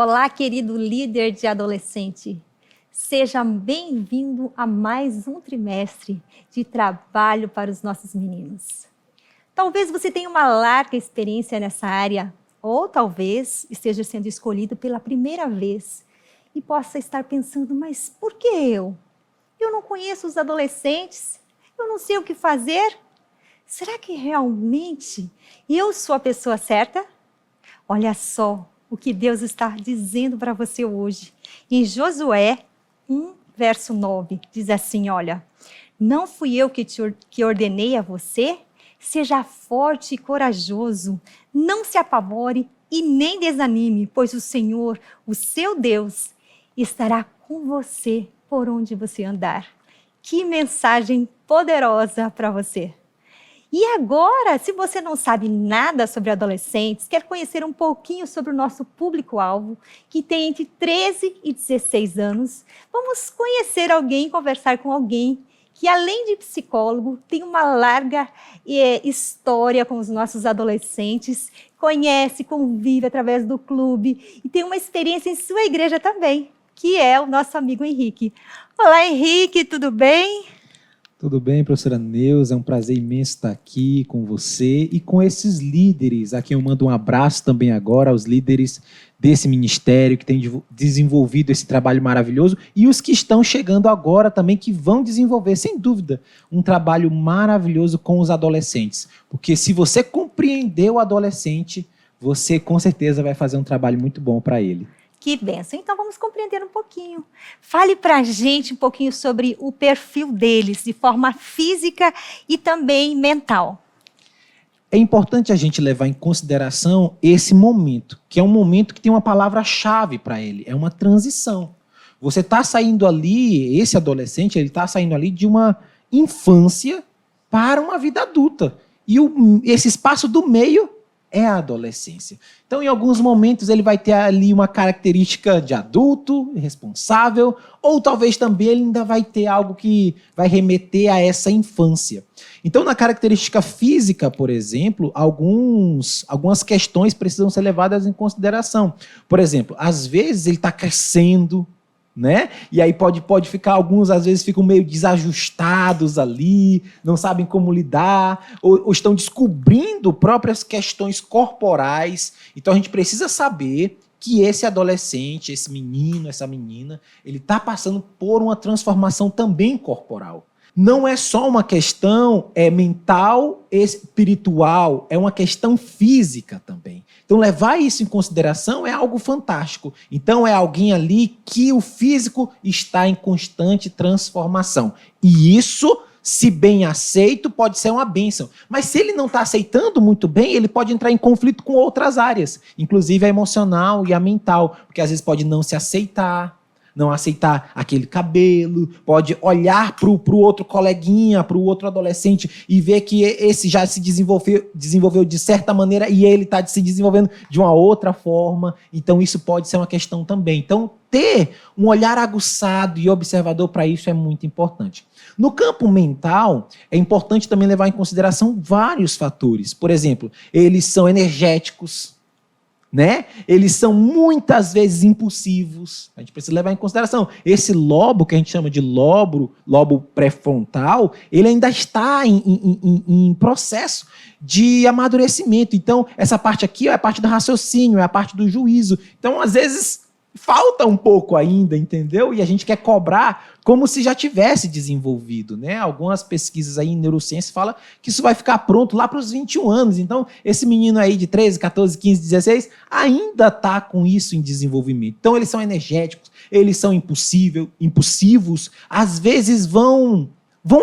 Olá, querido líder de adolescente. Seja bem-vindo a mais um trimestre de trabalho para os nossos meninos. Talvez você tenha uma larga experiência nessa área, ou talvez esteja sendo escolhido pela primeira vez e possa estar pensando, mas por que eu? Eu não conheço os adolescentes, eu não sei o que fazer. Será que realmente eu sou a pessoa certa? Olha só o que Deus está dizendo para você hoje. Em Josué 1, verso 9, diz assim, olha, não fui eu que ordenei a você? Seja forte e corajoso, não se apavore e nem desanime, pois o Senhor, o seu Deus, estará com você por onde você andar. Que mensagem poderosa para você! E agora, se você não sabe nada sobre adolescentes, quer conhecer um pouquinho sobre o nosso público-alvo, que tem entre 13 e 16 anos, vamos conhecer alguém, conversar com alguém que, além de psicólogo, tem uma larga história com os nossos adolescentes, conhece, convive através do clube e tem uma experiência em sua igreja também, que é o nosso amigo Henrique. Olá, Henrique, tudo bem? Tudo bem, professora Neuza? É um prazer imenso estar aqui com você e com esses líderes. A quem eu mando um abraço também agora, aos líderes desse ministério que tem desenvolvido esse trabalho maravilhoso e os que estão chegando agora também, que vão desenvolver, sem dúvida, um trabalho maravilhoso com os adolescentes. Porque se você compreender o adolescente, você com certeza vai fazer um trabalho muito bom para ele. Que bênção. Então vamos compreender um pouquinho. Fale para a gente um pouquinho sobre o perfil deles, de forma física e também mental. É importante a gente levar em consideração esse momento, que é um momento que tem uma palavra-chave para ele, é uma transição. Você está saindo ali, esse adolescente, ele está saindo ali de uma infância para uma vida adulta. E esse espaço do meio é a adolescência. Então, em alguns momentos, ele vai ter ali uma característica de adulto, responsável, ou talvez também ele ainda vai ter algo que vai remeter a essa infância. Então, na característica física, por exemplo, algumas questões precisam ser levadas em consideração. Por exemplo, às vezes ele está crescendo, né? E aí pode ficar, alguns às vezes ficam meio desajustados ali, não sabem como lidar, ou estão descobrindo próprias questões corporais. Então a gente precisa saber que esse adolescente, esse menino, essa menina, ele está passando por uma transformação também corporal. Não é só uma questão mental, espiritual, é uma questão física também. Então, levar isso em consideração é algo fantástico. Então, é alguém ali que o físico está em constante transformação. E isso, se bem aceito, pode ser uma bênção. Mas se ele não está aceitando muito bem, ele pode entrar em conflito com outras áreas, inclusive a emocional e a mental, porque às vezes pode não se aceitar, não aceitar aquele cabelo, pode olhar para o outro coleguinha, para o outro adolescente e ver que esse já se desenvolveu de certa maneira e ele está se desenvolvendo de uma outra forma. Então isso pode ser uma questão também. Então ter um olhar aguçado e observador para isso é muito importante. No campo mental, é importante também levar em consideração vários fatores. Por exemplo, eles são energéticos, né? Eles são muitas vezes impulsivos. A gente precisa levar em consideração. Esse lobo, que a gente chama de lobo pré-frontal, ele ainda está em processo de amadurecimento. Então, essa parte aqui é a parte do raciocínio, é a parte do juízo. Então, às vezes, falta um pouco ainda, entendeu? E a gente quer cobrar como se já tivesse desenvolvido, né? Algumas pesquisas aí em neurociência falam que isso vai ficar pronto lá para os 21 anos. Então, esse menino aí de 13, 14, 15, 16 ainda está com isso em desenvolvimento. Então, eles são energéticos, eles são impulsivos, às vezes vão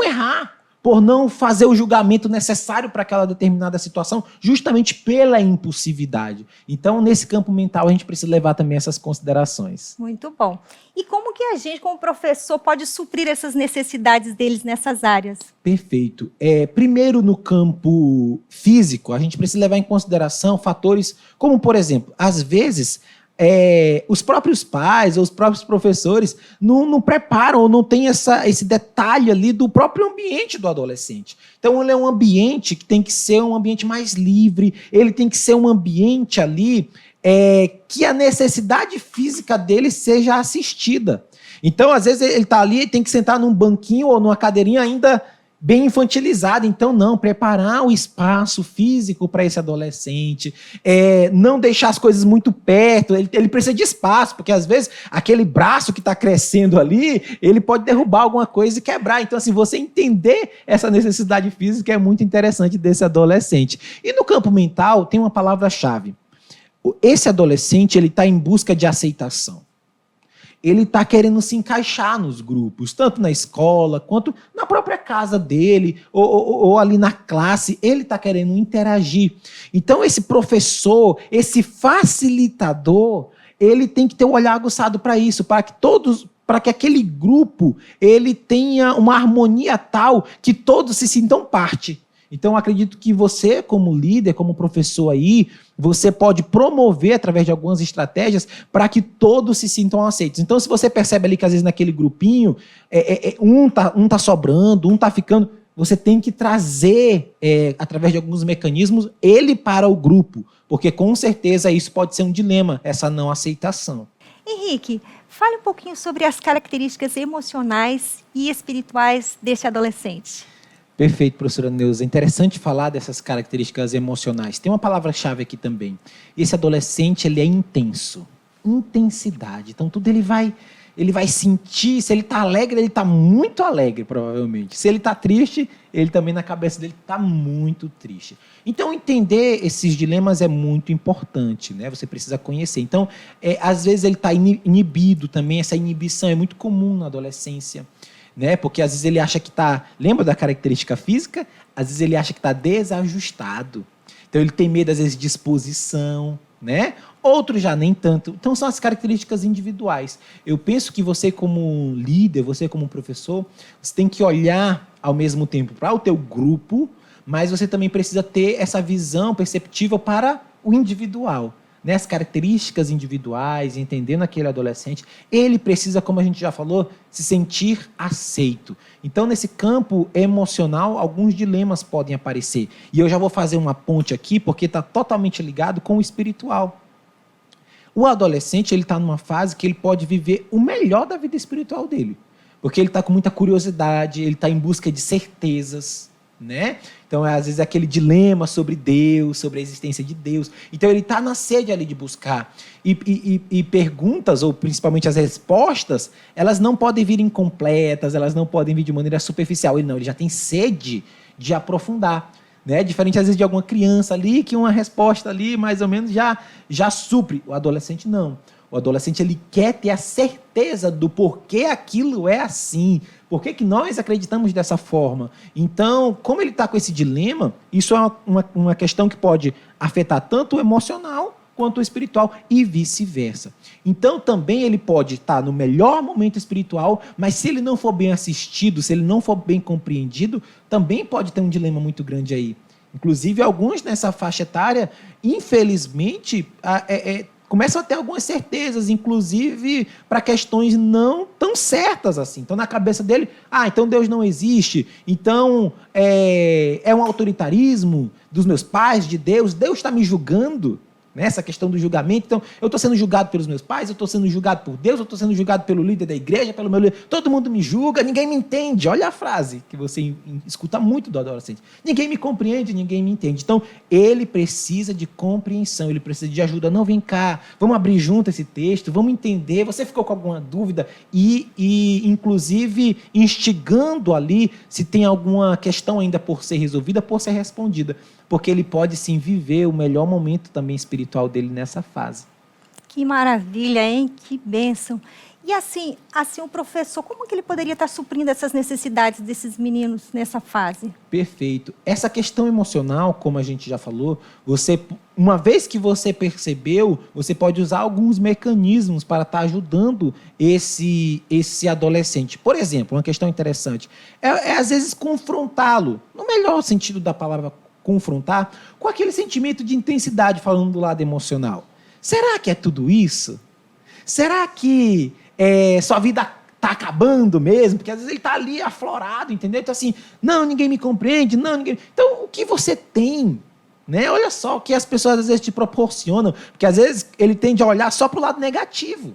errar por não fazer o julgamento necessário para aquela determinada situação, justamente pela impulsividade. Então, nesse campo mental, a gente precisa levar também essas considerações. Muito bom. E como que a gente, como professor, pode suprir essas necessidades deles nessas áreas? Perfeito. Primeiro, no campo físico, a gente precisa levar em consideração fatores como, por exemplo, às vezes os próprios pais ou os próprios professores não preparam ou não tem esse detalhe ali do próprio ambiente do adolescente. Então, ele é um ambiente que tem que ser um ambiente mais livre, ele tem que ser um ambiente ali que a necessidade física dele seja assistida. Então, às vezes, ele está ali e tem que sentar num banquinho ou numa cadeirinha ainda bem infantilizada. Então, não, preparar o espaço físico para esse adolescente, não deixar as coisas muito perto, ele precisa de espaço, porque às vezes aquele braço que está crescendo ali, ele pode derrubar alguma coisa e quebrar. Então, assim, você entender essa necessidade física é muito interessante desse adolescente. E no campo mental tem uma palavra-chave. Esse adolescente, ele está em busca de aceitação. Ele está querendo se encaixar nos grupos, tanto na escola, quanto na própria casa dele, ou ali na classe, ele está querendo interagir. Então, esse professor, esse facilitador, ele tem que ter o olhar aguçado para isso, para que aquele grupo ele tenha uma harmonia tal que todos se sintam parte. Então, eu acredito que você, como líder, como professor aí, você pode promover através de algumas estratégias para que todos se sintam aceitos. Então, se você percebe ali que às vezes naquele grupinho, um tá sobrando, um tá ficando, você tem que trazer, através de alguns mecanismos, ele para o grupo, porque com certeza isso pode ser um dilema, essa não aceitação. Henrique, fale um pouquinho sobre as características emocionais e espirituais deste adolescente. Perfeito, professora Neuza. É interessante falar dessas características emocionais. Tem uma palavra-chave aqui também. Esse adolescente, ele é intenso. Intensidade. Então, tudo ele vai sentir. Se ele está alegre, ele está muito alegre, provavelmente. Se ele está triste, ele também, na cabeça dele, está muito triste. Então, entender esses dilemas é muito importante, né? Você precisa conhecer. Então, às vezes, ele está inibido também. Essa inibição é muito comum na adolescência. Né? Porque às vezes ele acha que está... Lembra da característica física? Às vezes ele acha que está desajustado. Então ele tem medo, às vezes, de exposição, né? Outros já nem tanto. Então são as características individuais. Eu penso que você como líder, você como professor, você tem que olhar ao mesmo tempo para o teu grupo, mas você também precisa ter essa visão perceptível para o individual. Né, as características individuais, entendendo aquele adolescente, ele precisa, como a gente já falou, se sentir aceito. Então, nesse campo emocional, alguns dilemas podem aparecer. E eu já vou fazer uma ponte aqui, porque está totalmente ligado com o espiritual. O adolescente está numa fase que ele pode viver o melhor da vida espiritual dele, porque ele está com muita curiosidade, ele está em busca de certezas, né? Então, às vezes, é aquele dilema sobre Deus, sobre a existência de Deus. Então, ele está na sede ali de buscar. E perguntas, ou principalmente as respostas, elas não podem vir incompletas, elas não podem vir de maneira superficial. Ele já tem sede de aprofundar. Né? Diferente, às vezes, de alguma criança ali, que uma resposta ali, mais ou menos, já supre. O adolescente, não. O adolescente, ele quer ter a certeza do porquê aquilo é assim. Por que nós acreditamos dessa forma? Então, como ele está com esse dilema, isso é uma questão que pode afetar tanto o emocional quanto o espiritual e vice-versa. Então, também ele pode estar no melhor momento espiritual, mas se ele não for bem assistido, se ele não for bem compreendido, também pode ter um dilema muito grande aí. Inclusive, alguns nessa faixa etária, infelizmente, começam a ter algumas certezas, inclusive para questões não tão certas assim. Então, na cabeça dele, então Deus não existe, então é um autoritarismo dos meus pais, de Deus está me julgando. Essa questão do julgamento. Então, eu estou sendo julgado pelos meus pais, eu estou sendo julgado por Deus, eu estou sendo julgado pelo líder da igreja, pelo meu líder. Todo mundo me julga, ninguém me entende. Olha a frase que você escuta muito do adolescente. Ninguém me compreende, ninguém me entende. Então, ele precisa de compreensão, ele precisa de ajuda. Não, vem cá, vamos abrir junto esse texto, vamos entender. Você ficou com alguma dúvida? E inclusive, instigando ali se tem alguma questão ainda por ser resolvida, por ser respondida. Porque ele pode, sim, viver o melhor momento também espiritual dele nessa fase. Que maravilha, hein? Que bênção. E assim o professor, como que ele poderia estar suprindo essas necessidades desses meninos nessa fase? Perfeito. Essa questão emocional, como a gente já falou, uma vez que você percebeu, você pode usar alguns mecanismos para estar ajudando esse adolescente. Por exemplo, uma questão interessante, às vezes confrontá-lo, no melhor sentido da palavra confrontar, com aquele sentimento de intensidade, falando do lado emocional. Será que é tudo isso? Será que sua vida está acabando mesmo? Porque às vezes ele está ali aflorado, entendeu? Então assim, não, ninguém me compreende, não, ninguém... Então, o que você tem Né? Olha só o que as pessoas às vezes te proporcionam, porque às vezes ele tende a olhar só para o lado negativo.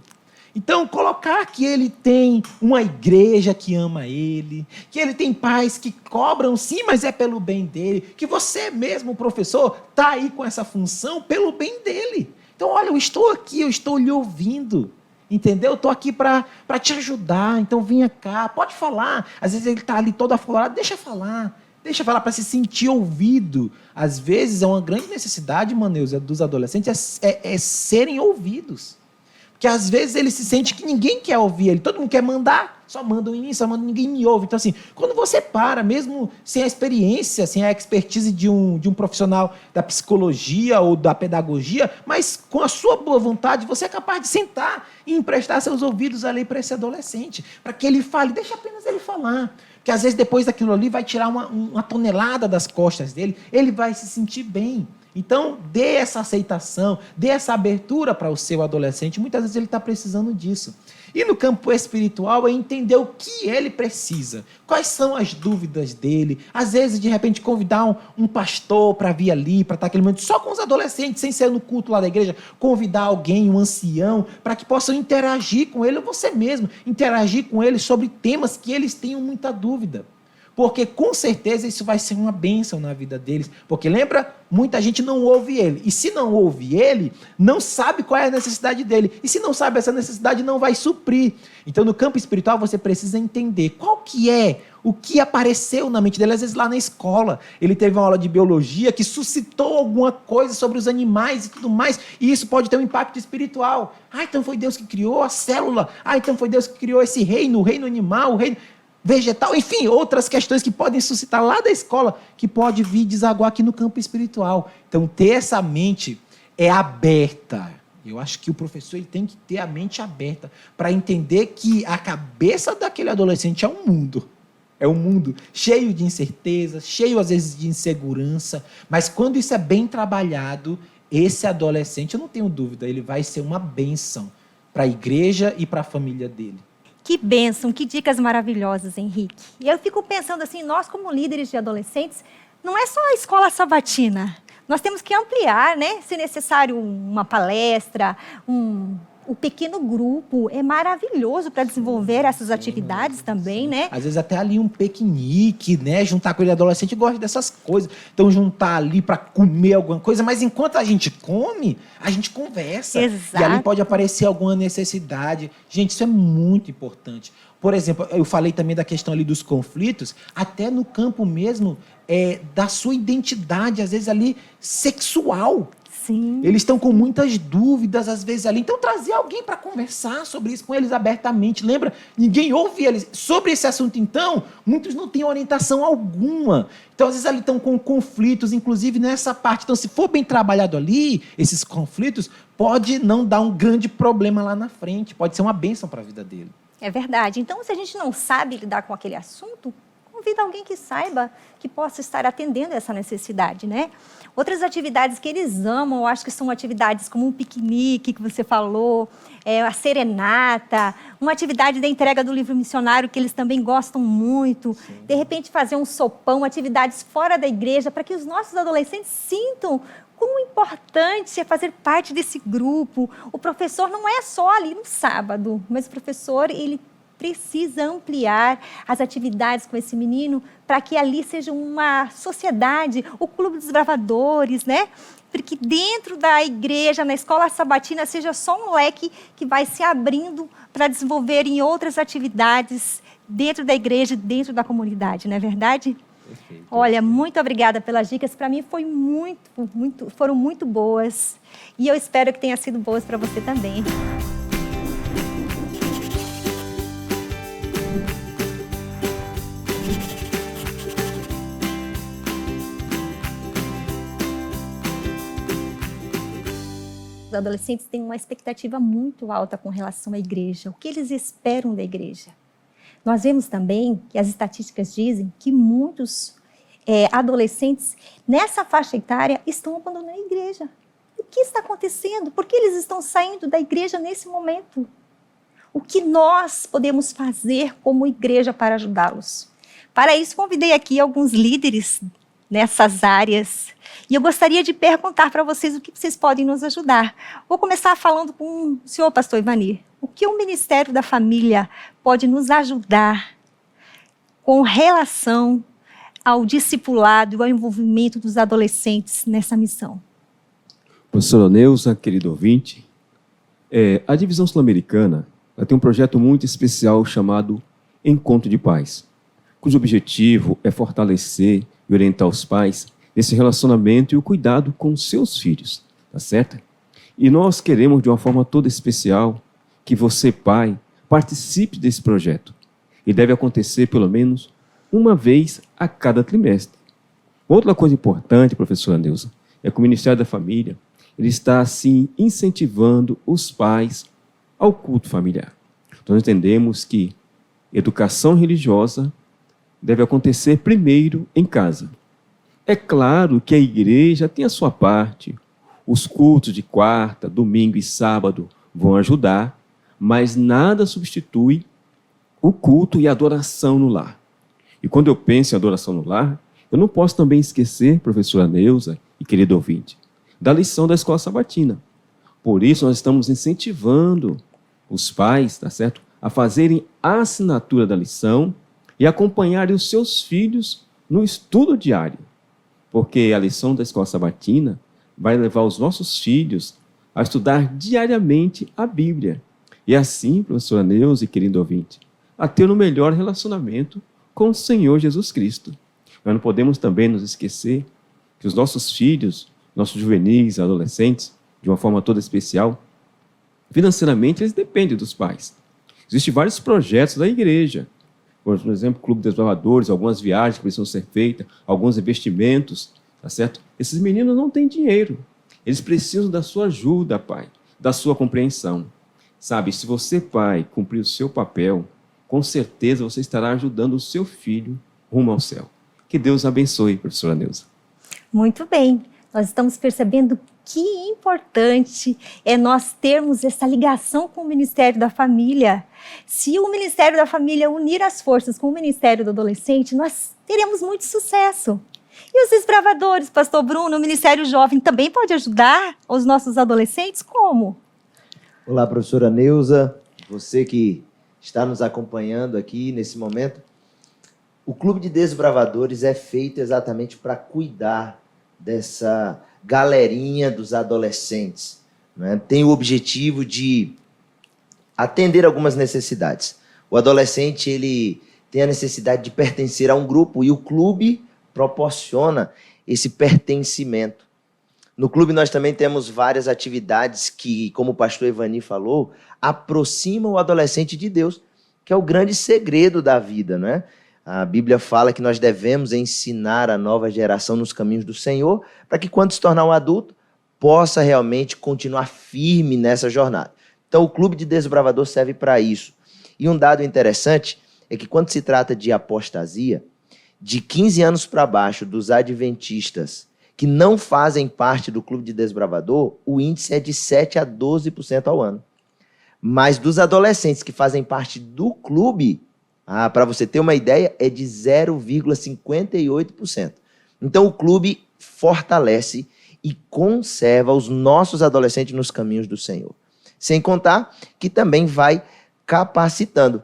Então, colocar que ele tem uma igreja que ama ele, que ele tem pais que cobram sim, mas é pelo bem dele, que você mesmo, professor, está aí com essa função pelo bem dele. Então, olha, eu estou aqui, eu estou lhe ouvindo, entendeu? Eu estou aqui para te ajudar, então venha cá, pode falar. Às vezes ele está ali todo aflorado, deixa falar para se sentir ouvido. Às vezes é uma grande necessidade, Maneuza, dos adolescentes, é serem ouvidos. Porque às vezes ele se sente que ninguém quer ouvir ele, todo mundo quer mandar, só mandam em mim, só mandam, ninguém me ouve. Então, assim, quando você para, mesmo sem a experiência, sem a expertise de um profissional da psicologia ou da pedagogia, mas com a sua boa vontade, você é capaz de sentar e emprestar seus ouvidos ali para esse adolescente, para que ele fale, deixa apenas ele falar. Porque às vezes depois daquilo ali vai tirar uma tonelada das costas dele, ele vai se sentir bem. Então, dê essa aceitação, dê essa abertura para o seu adolescente. Muitas vezes ele está precisando disso. E no campo espiritual é entender o que ele precisa, quais são as dúvidas dele. Às vezes, de repente, convidar um pastor para vir ali, para estar aquele momento só com os adolescentes, sem ser no culto lá da igreja, convidar alguém, um ancião, para que possam interagir com ele, ou você mesmo, interagir com ele sobre temas que eles tenham muita dúvida. Porque, com certeza, isso vai ser uma bênção na vida deles. Porque, lembra, muita gente não ouve ele. E se não ouve ele, não sabe qual é a necessidade dele. E se não sabe essa necessidade, não vai suprir. Então, no campo espiritual, você precisa entender qual que é o que apareceu na mente dele. Às vezes, lá na escola, ele teve uma aula de biologia que suscitou alguma coisa sobre os animais e tudo mais. E isso pode ter um impacto espiritual. Ah, então foi Deus que criou a célula. Ah, então foi Deus que criou esse reino, o reino animal, o reino vegetal, enfim, outras questões que podem suscitar lá da escola, que pode vir desaguar aqui no campo espiritual. Então, ter essa mente aberta. Eu acho que o professor ele tem que ter a mente aberta para entender que a cabeça daquele adolescente é um mundo. É um mundo cheio de incertezas, cheio, às vezes, de insegurança. Mas, quando isso é bem trabalhado, esse adolescente, eu não tenho dúvida, ele vai ser uma bênção para a igreja e para a família dele. Que bênção, que dicas maravilhosas, Henrique. E eu fico pensando assim, nós como líderes de adolescentes, não é só a escola sabatina. Nós temos que ampliar, né? Se necessário, uma palestra, o pequeno grupo é maravilhoso para desenvolver essas atividades também, né? Às vezes até ali um piquenique, né? Juntar com ele adolescente gosta dessas coisas. Então juntar ali para comer alguma coisa, mas enquanto a gente come, a gente conversa. Exato. E ali pode aparecer alguma necessidade. Gente, isso é muito importante. Por exemplo, eu falei também da questão ali dos conflitos, até no campo mesmo da sua identidade, às vezes ali sexual. Sim. Eles estão com muitas dúvidas, às vezes, ali. Então, trazer alguém para conversar sobre isso com eles abertamente. Lembra? Ninguém ouve eles. Sobre esse assunto, então, muitos não têm orientação alguma. Então, às vezes, ali estão com conflitos, inclusive nessa parte. Então, se for bem trabalhado ali, esses conflitos, pode não dar um grande problema lá na frente. Pode ser uma bênção para a vida dele. É verdade. Então, se a gente não sabe lidar com aquele assunto, convida alguém que saiba, que possa estar atendendo essa necessidade, né? Outras atividades que eles amam, eu acho que são atividades como um piquenique, que você falou, a serenata, uma atividade da entrega do livro missionário, que eles também gostam muito. Sim. De repente, fazer um sopão, atividades fora da igreja, para que os nossos adolescentes sintam como importante é fazer parte desse grupo. O professor não é só ali no sábado, mas o professor, ele precisa ampliar as atividades com esse menino para que ali seja uma sociedade, o Clube dos Bravadores, né? Porque dentro da igreja, na escola sabatina, seja só um leque que vai se abrindo para desenvolver em outras atividades dentro da igreja, dentro da comunidade, não é verdade? Perfeito. Olha, muito obrigada pelas dicas. Para mim foram muito boas. E eu espero que tenha sido boas para você também. Os adolescentes têm uma expectativa muito alta com relação à igreja. O que eles esperam da igreja? Nós vemos também que as estatísticas dizem que muitos adolescentes nessa faixa etária estão abandonando a igreja. O que está acontecendo? Por que eles estão saindo da igreja nesse momento? O que nós podemos fazer como igreja para ajudá-los? Para isso, convidei aqui alguns líderes nessas áreas. E eu gostaria de perguntar para vocês o que vocês podem nos ajudar. Vou começar falando com o senhor, pastor Ivanir. O que o Ministério da Família pode nos ajudar com relação ao discipulado e ao envolvimento dos adolescentes nessa missão? Professora Neuza, querido ouvinte, a Divisão Sul-Americana tem um projeto muito especial chamado Encontro de Pais, cujo objetivo é fortalecer e orientar os pais nesse relacionamento e o cuidado com os seus filhos, tá certo? E nós queremos, de uma forma toda especial, que você, pai, participe desse projeto. E deve acontecer pelo menos uma vez a cada trimestre. Outra coisa importante, professora Neuza, é que o Ministério da Família ele está, assim, incentivando os pais ao culto familiar. Então, nós entendemos que educação religiosa deve acontecer primeiro em casa. É claro que a igreja tem a sua parte, os cultos de quarta, domingo e sábado vão ajudar, mas nada substitui o culto e a adoração no lar. E quando eu penso em adoração no lar, eu não posso também esquecer, professora Neuza e querido ouvinte, da lição da escola sabatina. Por isso, nós estamos incentivando os pais, tá certo, a fazerem a assinatura da lição e acompanharem os seus filhos no estudo diário. Porque a lição da escola sabatina vai levar os nossos filhos a estudar diariamente a Bíblia. E assim, professora Neuza e querido ouvinte, a ter um melhor relacionamento com o Senhor Jesus Cristo. Nós não podemos também nos esquecer que os nossos filhos, nossos juvenis, adolescentes, de uma forma toda especial, financeiramente eles dependem dos pais. Existem vários projetos da igreja, por exemplo, Clube dos Desbravadores, algumas viagens que precisam ser feitas, alguns investimentos, tá certo? Esses meninos não têm dinheiro. Eles precisam da sua ajuda, pai, da sua compreensão. Sabe, se você, pai, cumprir o seu papel, com certeza você estará ajudando o seu filho rumo ao céu. Que Deus abençoe, professora Neuza. Muito bem. Nós estamos percebendo que importante é nós termos essa ligação com o Ministério da Família. Se o Ministério da Família unir as forças com o Ministério do Adolescente, nós teremos muito sucesso. E os desbravadores, pastor Bruno, o Ministério Jovem também pode ajudar os nossos adolescentes? Como? Olá, professora Neuza, você que está nos acompanhando aqui nesse momento. O Clube de Desbravadores é feito exatamente para cuidar dessa galerinha dos adolescentes, né? Tem o objetivo de atender algumas necessidades. O adolescente ele tem a necessidade de pertencer a um grupo e o clube proporciona esse pertencimento. No clube nós também temos várias atividades que, como o pastor Ivani falou, aproximam o adolescente de Deus, que é o grande segredo da vida, né? A Bíblia fala que nós devemos ensinar a nova geração nos caminhos do Senhor, para que quando se tornar um adulto, possa realmente continuar firme nessa jornada. Então o Clube de Desbravador serve para isso. E um dado interessante é que quando se trata de apostasia, de 15 anos para baixo dos adventistas que não fazem parte do Clube de Desbravador, o índice é de 7 a 12% ao ano. Mas dos adolescentes que fazem parte do clube, para você ter uma ideia, é de 0,58%. Então o clube fortalece e conserva os nossos adolescentes nos caminhos do Senhor. Sem contar que também vai capacitando.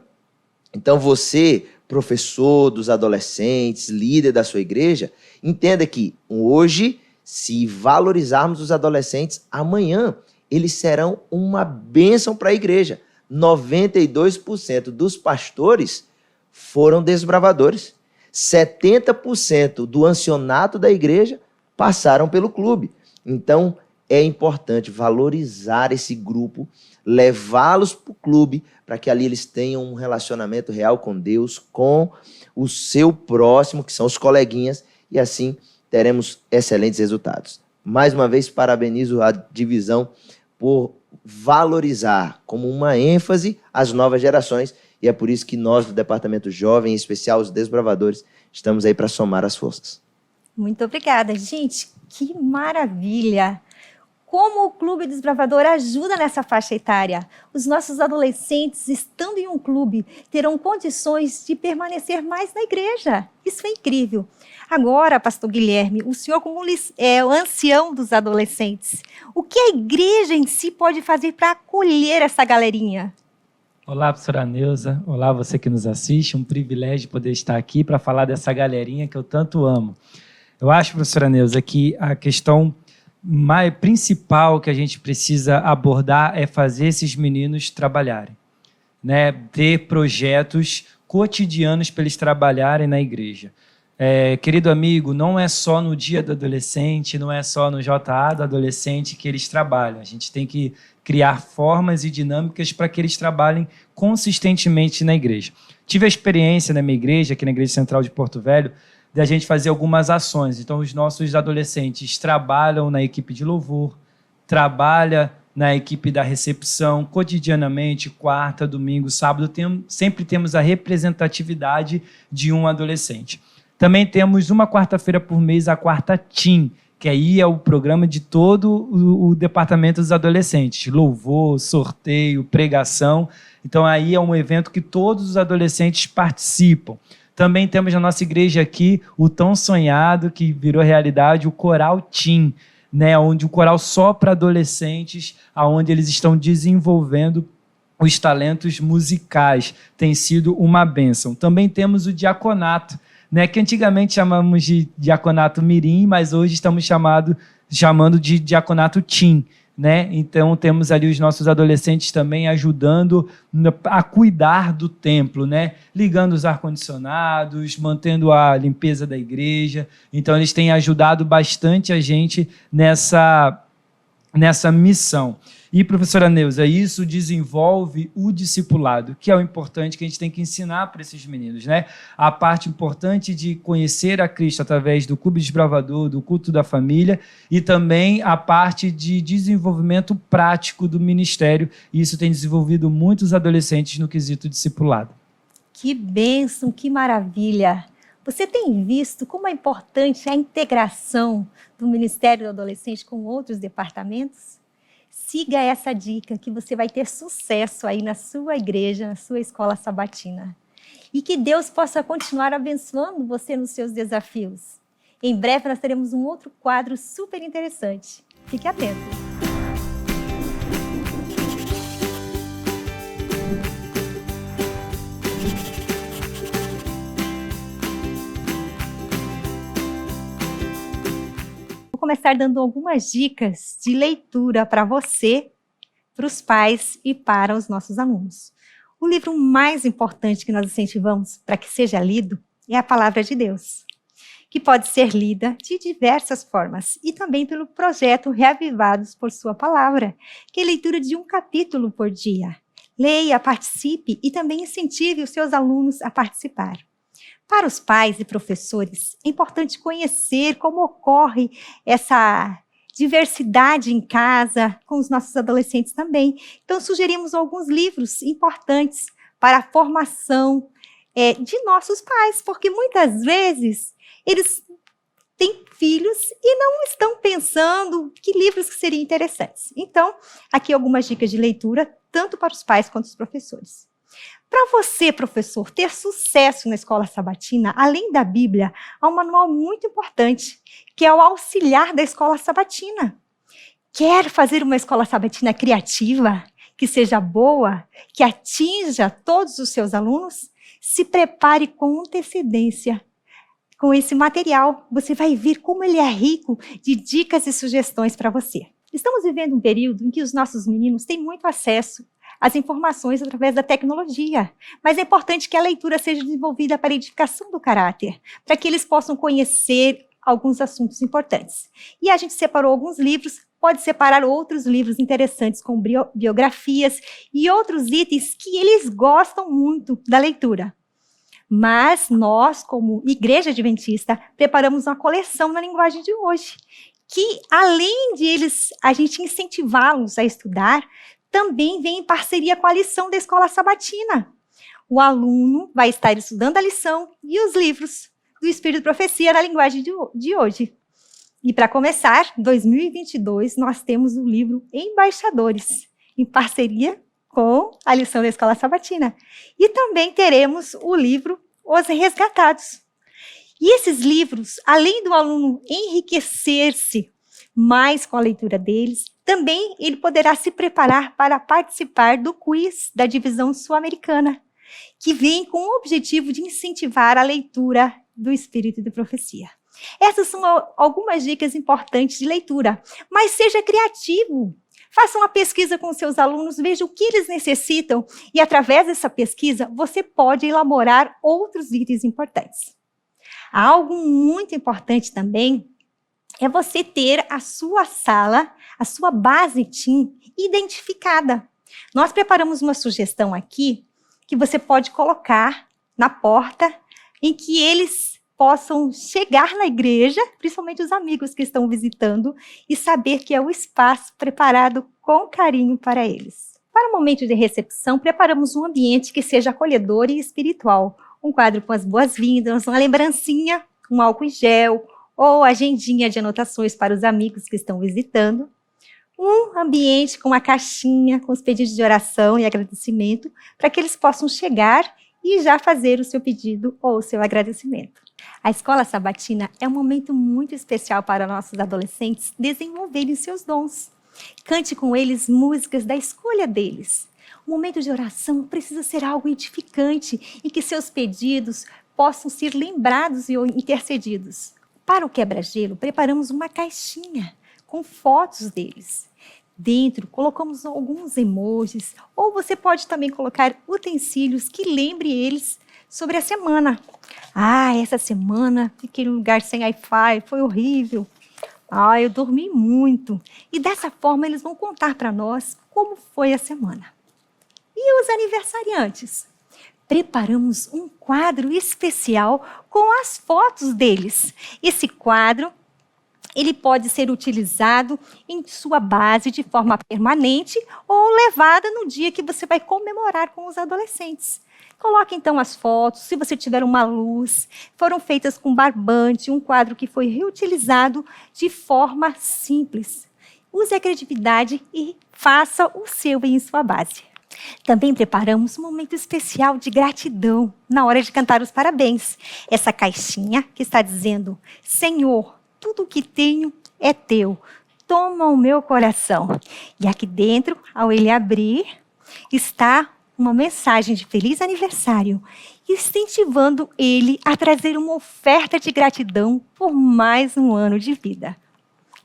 Então você, professor dos adolescentes, líder da sua igreja, entenda que hoje, se valorizarmos os adolescentes, amanhã eles serão uma bênção para a igreja. 92% dos pastores foram desbravadores. 70% do ancianato da igreja passaram pelo clube. Então, é importante valorizar esse grupo, levá-los para o clube, para que ali eles tenham um relacionamento real com Deus, com o seu próximo, que são os coleguinhas, e assim teremos excelentes resultados. Mais uma vez, parabenizo a divisão por valorizar como uma ênfase as novas gerações, e é por isso que nós, do Departamento Jovem, em especial os Desbravadores, estamos aí para somar as forças. Muito obrigada. Gente, que maravilha! Como o Clube Desbravador ajuda nessa faixa etária? Os nossos adolescentes, estando em um clube, terão condições de permanecer mais na igreja. Isso é incrível. Agora, pastor Guilherme, o senhor como é o ancião dos adolescentes, o que a igreja em si pode fazer para acolher essa galerinha? Olá, professora Neuza. Olá, você que nos assiste. Um privilégio poder estar aqui para falar dessa galerinha que eu tanto amo. Eu acho, professora Neuza, que a questão principal que a gente precisa abordar é fazer esses meninos trabalharem, né? Ter projetos cotidianos para eles trabalharem na igreja. Querido amigo, não é só no dia do adolescente, não é só no JA do adolescente que eles trabalham. A gente tem que criar formas e dinâmicas para que eles trabalhem consistentemente na igreja. Tive a experiência na minha igreja, aqui na Igreja Central de Porto Velho, da gente fazer algumas ações. Então, os nossos adolescentes trabalham na equipe de louvor, trabalham na equipe da recepção, cotidianamente, quarta, domingo, sábado, sempre temos a representatividade de um adolescente. Também temos uma quarta-feira por mês, a quarta Team, que aí é o programa de todo o departamento dos adolescentes. Louvor, sorteio, pregação. Então, aí é um evento que todos os adolescentes participam. Também temos na nossa igreja aqui o tão sonhado, que virou realidade, o Coral Team, né, onde o coral só para adolescentes, onde eles estão desenvolvendo os talentos musicais. Tem sido uma bênção. Também temos o diaconato, né, que antigamente chamamos de diaconato mirim, mas hoje estamos chamando de diaconato teen, né? Então temos ali os nossos adolescentes também ajudando a cuidar do templo, né? Ligando os ar-condicionados, mantendo a limpeza da igreja. Então eles têm ajudado bastante a gente nessa missão. E, professora Neuza, isso desenvolve o discipulado, que é o importante que a gente tem que ensinar para esses meninos, né? A parte importante de conhecer a Cristo através do Clube Desbravador, do culto da família, e também a parte de desenvolvimento prático do ministério. E isso tem desenvolvido muitos adolescentes no quesito discipulado. Que bênção, que maravilha! Você tem visto como é importante a integração do Ministério do Adolescente com outros departamentos? Siga essa dica que você vai ter sucesso aí na sua igreja, na sua escola sabatina. E que Deus possa continuar abençoando você nos seus desafios. Em breve nós teremos um outro quadro super interessante. Fique atento. Vou começar dando algumas dicas de leitura para você, para os pais e para os nossos alunos. O livro mais importante que nós incentivamos para que seja lido é a Palavra de Deus, que pode ser lida de diversas formas e também pelo projeto Reavivados por Sua Palavra, que é leitura de um capítulo por dia. Leia, participe e também incentive os seus alunos a participar. Para os pais e professores, é importante conhecer como ocorre essa diversidade em casa, com os nossos adolescentes também. Então, sugerimos alguns livros importantes para a formação de nossos pais, porque muitas vezes eles têm filhos e não estão pensando que livros que seriam interessantes. Então, aqui algumas dicas de leitura, tanto para os pais quanto os professores. Para você, professor, ter sucesso na escola sabatina, além da Bíblia, há um manual muito importante, que é o auxiliar da escola sabatina. Quer fazer uma escola sabatina criativa, que seja boa, que atinja todos os seus alunos? Se prepare com antecedência com esse material. Você vai ver como ele é rico de dicas e sugestões para você. Estamos vivendo um período em que os nossos meninos têm muito acesso as informações através da tecnologia. Mas é importante que a leitura seja desenvolvida para a edificação do caráter, para que eles possam conhecer alguns assuntos importantes. E a gente separou alguns livros, pode separar outros livros interessantes com biografias e outros itens que eles gostam muito da leitura. Mas nós, como Igreja Adventista, preparamos uma coleção na linguagem de hoje, que além de a gente incentivá-los a estudar, também vem em parceria com a lição da Escola Sabatina. O aluno vai estar estudando a lição e os livros do Espírito de Profecia na linguagem de hoje. E para começar, 2022, nós temos o livro Embaixadores, em parceria com a lição da Escola Sabatina. E também teremos o livro Os Resgatados. E esses livros, além do aluno enriquecer-se mais com a leitura deles, também ele poderá se preparar para participar do quiz da divisão sul-americana, que vem com o objetivo de incentivar a leitura do Espírito de Profecia. Essas são algumas dicas importantes de leitura, mas seja criativo. Faça uma pesquisa com seus alunos, veja o que eles necessitam e, através dessa pesquisa, você pode elaborar outros itens importantes. Algo muito importante também é você ter a sua sala, a sua base TIM identificada. Nós preparamos uma sugestão aqui que você pode colocar na porta em que eles possam chegar na igreja, principalmente os amigos que estão visitando, e saber que é o espaço preparado com carinho para eles. Para o momento de recepção, preparamos um ambiente que seja acolhedor e espiritual. Um quadro com as boas-vindas, uma lembrancinha, um álcool em gel, ou agendinha de anotações para os amigos que estão visitando. Um ambiente com uma caixinha, com os pedidos de oração e agradecimento, para que eles possam chegar e já fazer o seu pedido ou o seu agradecimento. A Escola Sabatina é um momento muito especial para nossos adolescentes desenvolverem seus dons. Cante com eles músicas da escolha deles. O momento de oração precisa ser algo edificante e que seus pedidos possam ser lembrados e intercedidos. Para o quebra-gelo, preparamos uma caixinha com fotos deles. Dentro, colocamos alguns emojis, ou você pode também colocar utensílios que lembre eles sobre a semana. Essa semana fiquei num lugar sem Wi-Fi, foi horrível. Eu dormi muito. E dessa forma eles vão contar para nós como foi a semana. E os aniversariantes? Preparamos um quadro especial com as fotos deles. Esse quadro, ele pode ser utilizado em sua base de forma permanente ou levada no dia que você vai comemorar com os adolescentes. Coloque então as fotos, se você tiver uma luz, foram feitas com barbante, um quadro que foi reutilizado de forma simples. Use a criatividade e faça o seu em sua base. Também preparamos um momento especial de gratidão na hora de cantar os parabéns. Essa caixinha que está dizendo: Senhor, tudo o que tenho é teu, toma o meu coração. E aqui dentro, ao ele abrir, está uma mensagem de feliz aniversário, incentivando ele a trazer uma oferta de gratidão por mais um ano de vida.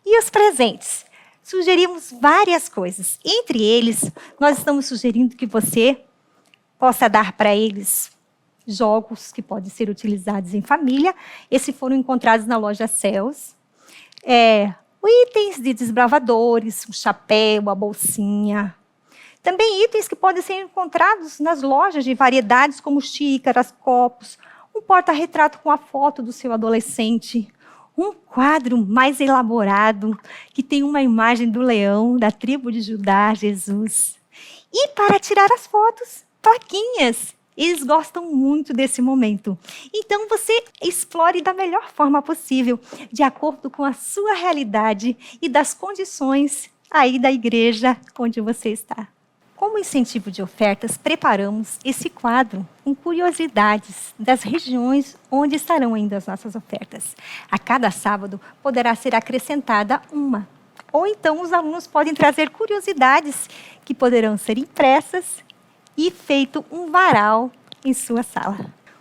E os presentes? Sugerimos várias coisas. Entre eles, nós estamos sugerindo que você possa dar para eles jogos que podem ser utilizados em família. Esses foram encontrados na loja Céus. Itens de desbravadores, um chapéu, a bolsinha. Também itens que podem ser encontrados nas lojas de variedades, como xícaras, copos, um porta-retrato com a foto do seu adolescente, um quadro mais elaborado, que tem uma imagem do leão, da tribo de Judá, Jesus. E para tirar as fotos, plaquinhas. Eles gostam muito desse momento. Então, você explore da melhor forma possível, de acordo com a sua realidade e das condições aí da igreja onde você está. Como incentivo de ofertas, preparamos esse quadro com curiosidades das regiões onde estarão indo as nossas ofertas. A cada sábado poderá ser acrescentada uma. Ou então os alunos podem trazer curiosidades que poderão ser impressas e feito um varal em sua sala.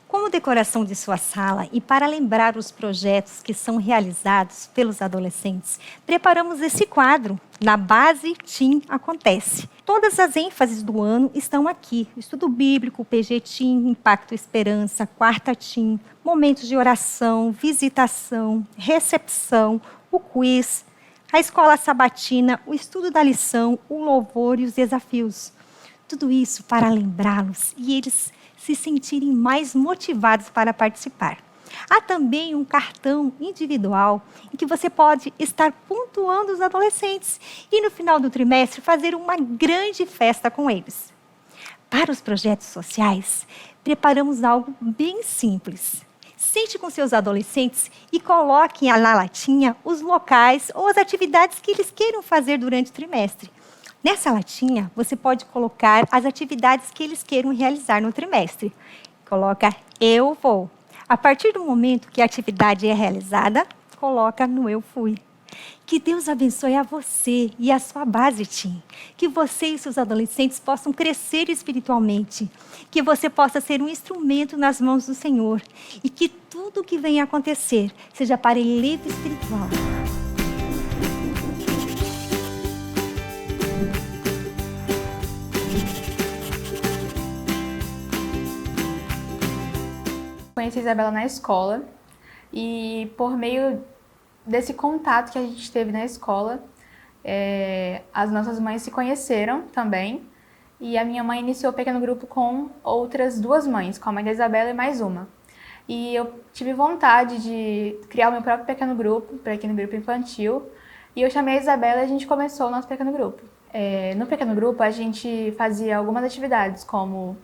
Como decoração de sua sala e para lembrar os projetos que são realizados pelos adolescentes, preparamos esse quadro. Na base TIM Acontece. Todas as ênfases do ano estão aqui. Estudo bíblico, PG TIM, Impacto Esperança, Quarta TIM, momentos de oração, visitação, recepção, o quiz, a escola sabatina, o estudo da lição, o louvor e os desafios. Tudo isso para lembrá-los e eles se sentirem mais motivados para participar. Há também um cartão individual em que você pode estar pontuando os adolescentes e no final do trimestre fazer uma grande festa com eles. Para os projetos sociais, preparamos algo bem simples. sente com seus adolescentes e coloquem na latinha os locais ou as atividades que eles queiram fazer durante o trimestre. Nessa latinha, você pode colocar as atividades que eles queiram realizar no trimestre. Coloca eu vou. A partir do momento que a atividade é realizada, coloca no eu fui. Que Deus abençoe a você e a sua base, Tim. Que você e seus adolescentes possam crescer espiritualmente. Que você possa ser um instrumento nas mãos do Senhor. E que tudo que venha acontecer seja para eleito espiritual. Conheci a Isabela na escola e por meio desse contato que a gente teve na escola, as nossas mães se conheceram também e a minha mãe iniciou o pequeno grupo com outras 2 mães, com a mãe da Isabela e mais uma. E eu tive vontade de criar o meu próprio pequeno grupo infantil, e eu chamei a Isabela e a gente começou o nosso pequeno grupo. No pequeno grupo a gente fazia algumas atividades, como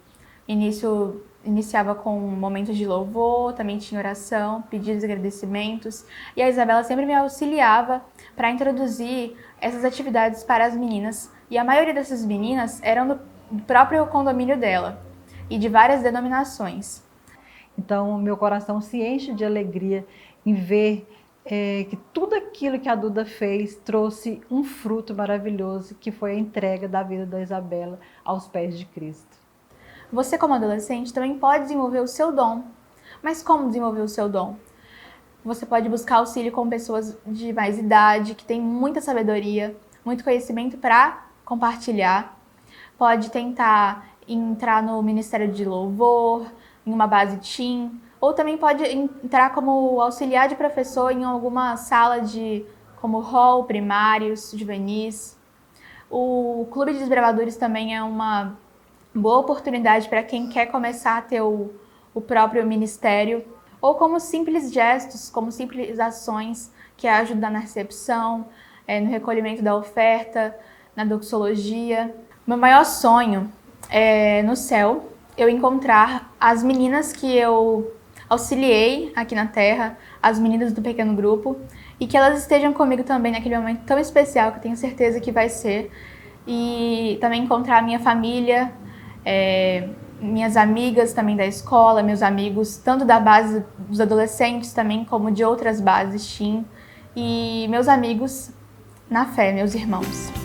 iniciava com momentos de louvor, também tinha oração, pedidos e agradecimentos. E a Isabela sempre me auxiliava para introduzir essas atividades para as meninas. E a maioria dessas meninas eram do próprio condomínio dela e de várias denominações. Então, meu coração se enche de alegria em ver que tudo aquilo que a Duda fez trouxe um fruto maravilhoso, que foi a entrega da vida da Isabela aos pés de Cristo. Você, como adolescente, também pode desenvolver o seu dom. Mas como desenvolver o seu dom? Você pode buscar auxílio com pessoas de mais idade, que têm muita sabedoria, muito conhecimento para compartilhar. Pode tentar entrar no Ministério de Louvor, em uma base teen, ou também pode entrar como auxiliar de professor em alguma sala como hall, primários, juvenis. O Clube de Desbravadores também é uma boa oportunidade para quem quer começar a ter o próprio ministério, ou como simples gestos, como simples ações que ajudam na recepção, no recolhimento da oferta, na doxologia. Meu maior sonho é, no céu, eu encontrar as meninas que eu auxiliei aqui na Terra, as meninas do pequeno grupo, e que elas estejam comigo também naquele momento tão especial que eu tenho certeza que vai ser, e também encontrar a minha família, minhas amigas também da escola, meus amigos, tanto da base dos adolescentes também, como de outras bases teen, e meus amigos na fé, meus irmãos.